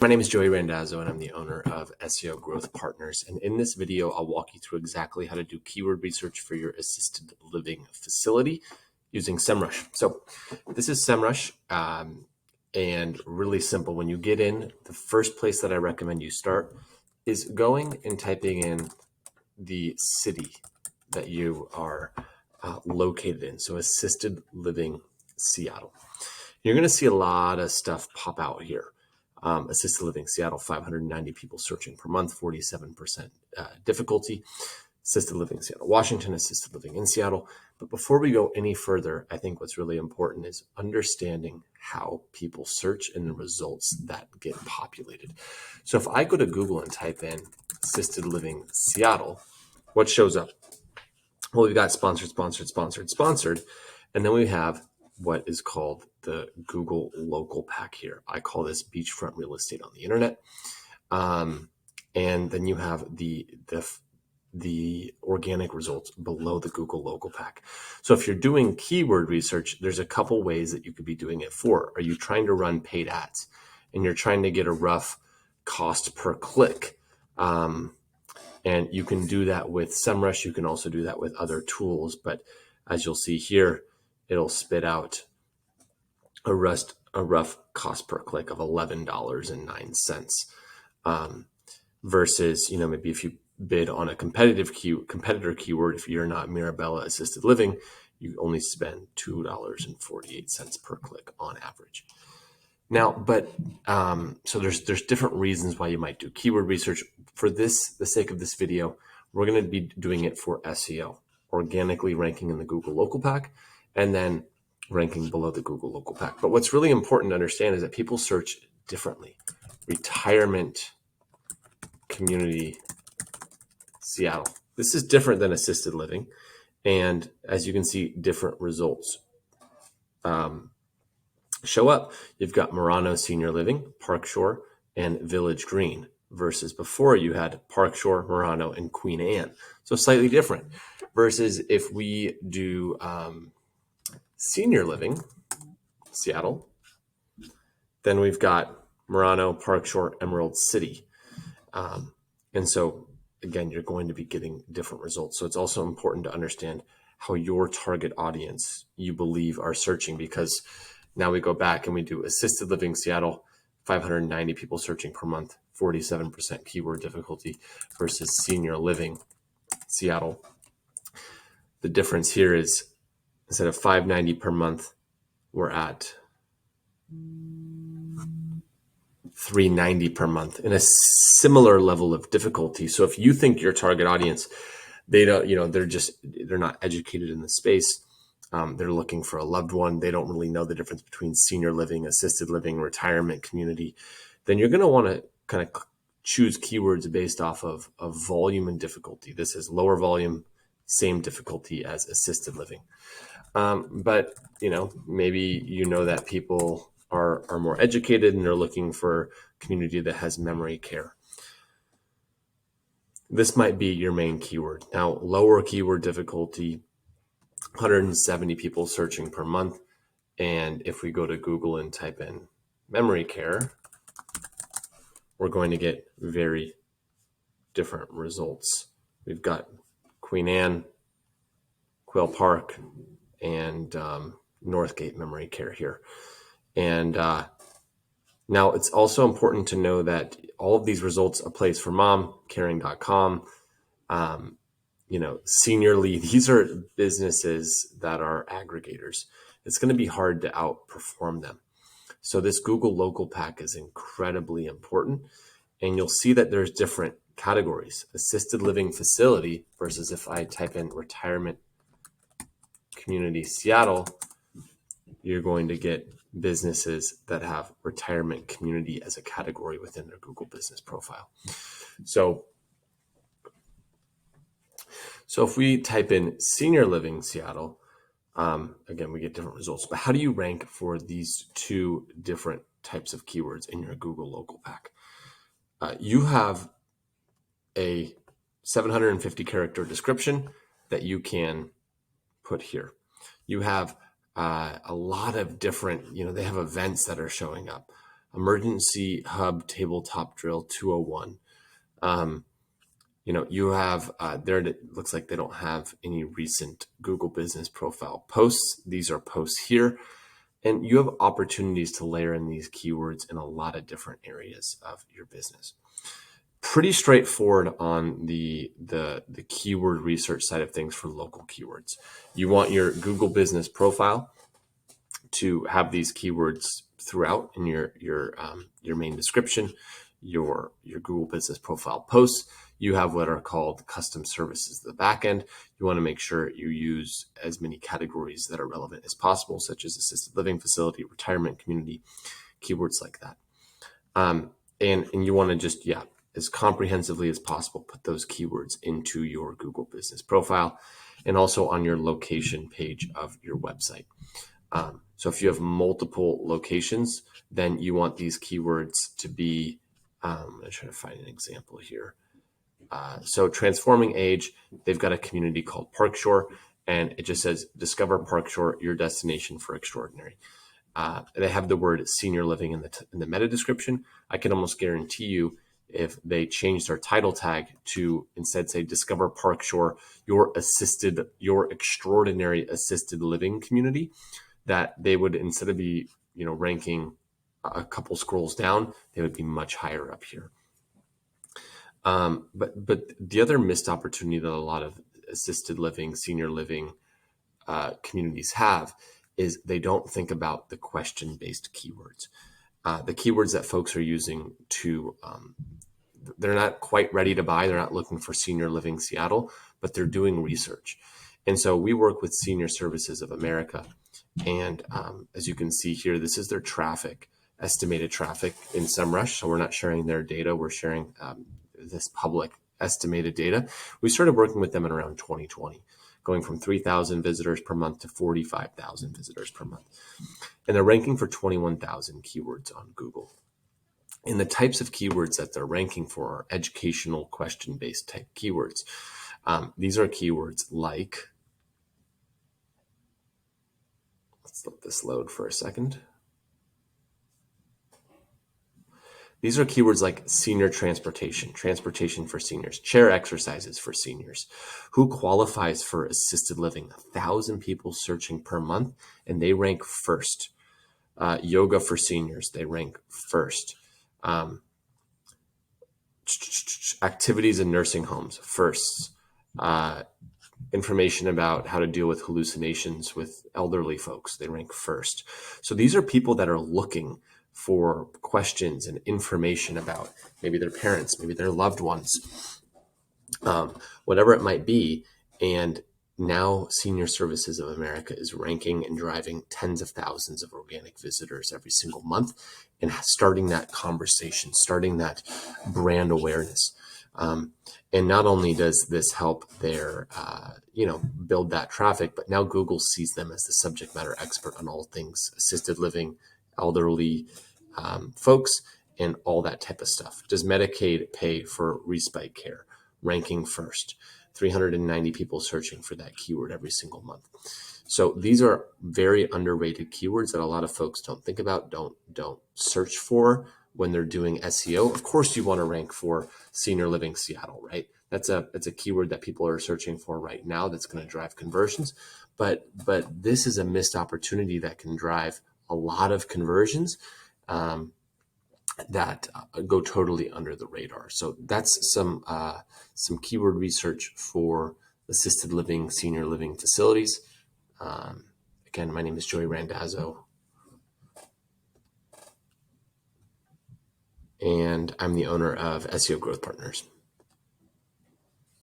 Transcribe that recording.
My name is Joey Randazzo, and I'm the owner of SEO Growth Partners. And in this video, I'll walk you through exactly how to do keyword research for your assisted living facility using SEMrush. So this is SEMrush, and really simple. When you get in, the first place that I recommend you start is going and typing in the city that you are located in. So assisted living Seattle. You're going to see a lot of stuff pop out here. Assisted living Seattle, 590 people searching per month, 47% difficulty. Assisted living Seattle, Washington, assisted living in Seattle. But before we go any further, I think what's really important is understanding how people search and the results that get populated. So if I go to Google and type in assisted living Seattle, what shows up? Well, we've got sponsored, and then we have what is called the Google local pack here. I call this beachfront real estate on the internet. And then you have the organic results below the Google local pack. So if you're doing keyword research, there's a couple ways that you could be doing it for. Are you trying to run paid ads and you're trying to get a rough cost per click? And you can do that with SEMrush. You can also do that with other tools. But as you'll see here, it'll spit out a rough cost per click of $11.09 versus, maybe if you bid on a competitor keyword, if you're not Mirabella Assisted Living, you only spend $2.48 per click on average. Now, so there's different reasons why you might do keyword research. For the sake of this video, we're going to be doing it for SEO, organically ranking in the Google local pack, and then ranking below the Google local pack. But what's really important to understand is that people search differently. Retirement community Seattle. This is different than assisted living. And as you can see, different results show up. You've got Murano Senior Living, Park Shore, and Village Green, versus before you had Park Shore, Murano, and Queen Anne. So slightly different. Versus if we do Senior Living Seattle, then we've got Murano, Park Shore, Emerald City. And so again, you're going to be getting different results. So it's also important to understand how your target audience you believe are searching, because now we go back and we do assisted living Seattle, 590 people searching per month, 47% keyword difficulty, versus senior living Seattle. The difference here is instead of 590 per month, we're at 390 per month in a similar level of difficulty. So if you think your target audience, they don't, they're not educated in the space. They're looking for a loved one. They don't really know the difference between senior living, assisted living, retirement community. Then you're going to want to kind of choose keywords based off of volume and difficulty. This is lower volume, same difficulty as assisted living. But maybe that people are more educated and they're looking for community that has memory care. This might be your main keyword. Now, lower keyword difficulty, 170 people searching per month. And if we go to Google and type in memory care, we're going to get very different results. We've got Queen Anne, Quail Park, and Northgate memory care here. And now it's also important to know that all of these results, A Place for Mom, caring.com, Seniorly, these are businesses that are aggregators. It's going to be hard to outperform them. So this Google local pack is incredibly important. And you'll see that there's different categories. Assisted living facility versus if I type in retirement community Seattle, you're going to get businesses that have retirement community as a category within their Google business profile. So if we type in senior living Seattle, again, we get different results. But how do you rank for these two different types of keywords in your Google local pack? You have a 750 character description that you can put here. You have a lot of different, they have events that are showing up. emergency hub tabletop drill 201. You have there. It looks like they don't have any recent Google Business Profile posts. These are posts here, and you have opportunities to layer in these keywords in a lot of different areas of your business. Pretty straightforward on the keyword research side of things for local keywords. You want your Google Business Profile to have these keywords throughout in your main description, your Google Business Profile posts. You have what are called custom services at the back end. You want to make sure you use as many categories that are relevant as possible, such as assisted living facility, retirement community, keywords like that. And you want to just, as comprehensively as possible, put those keywords into your Google Business Profile and also on your location page of your website. So if you have multiple locations, then you want these keywords to be, I'm going to try to find an example here. So Transforming Age, they've got a community called Park Shore, and it just says, discover Park Shore, your destination for extraordinary. They have the word senior living in the meta description. I can almost guarantee you if they change their title tag to instead say discover Park Shore, your extraordinary assisted living community, that they would, instead of be ranking a couple scrolls down, they would be much higher up here. But the other missed opportunity that a lot of assisted living, senior living communities have is they don't think about the question-based keywords. The keywords that folks are using to, they're not quite ready to buy. They're not looking for senior living Seattle, but they're doing research. And so we work with Senior Services of America. And as you can see here, this is their traffic, estimated traffic in SEMrush. So we're not sharing their data. We're sharing this public estimated data. We started working with them in around 2020, going from 3,000 visitors per month to 45,000 visitors per month. And they're ranking for 21,000 keywords on Google. And the types of keywords that they're ranking for are educational question-based type keywords. These are keywords like, let's let this load for a second. These are keywords like senior transportation, transportation for seniors, chair exercises for seniors. Who qualifies for assisted living? 1,000 people searching per month, and they rank first. Yoga for seniors, they rank first. Activities in nursing homes, first. Information about how to deal with hallucinations with elderly folks, they rank first. So these are people that are looking for questions and information about maybe their parents, maybe their loved ones, whatever it might be. And now Senior Services of America is ranking and driving tens of thousands of organic visitors every single month and starting that conversation, starting that brand awareness. And not only does this help their, build that traffic, but now Google sees them as the subject matter expert on all things assisted living, elderly folks, and all that type of stuff. Does Medicaid pay for respite care? Ranking first. 390 people searching for that keyword every single month. So these are very underrated keywords that a lot of folks don't think about, don't search for when they're doing SEO. Of course, you want to rank for senior living Seattle, right? That's a keyword that people are searching for right now that's going to drive conversions. But this is a missed opportunity that can drive a lot of conversions that go totally under the radar. So that's some keyword research for assisted living, senior living facilities. Again, my name is Joey Randazzo, and I'm the owner of SEO Growth Partners.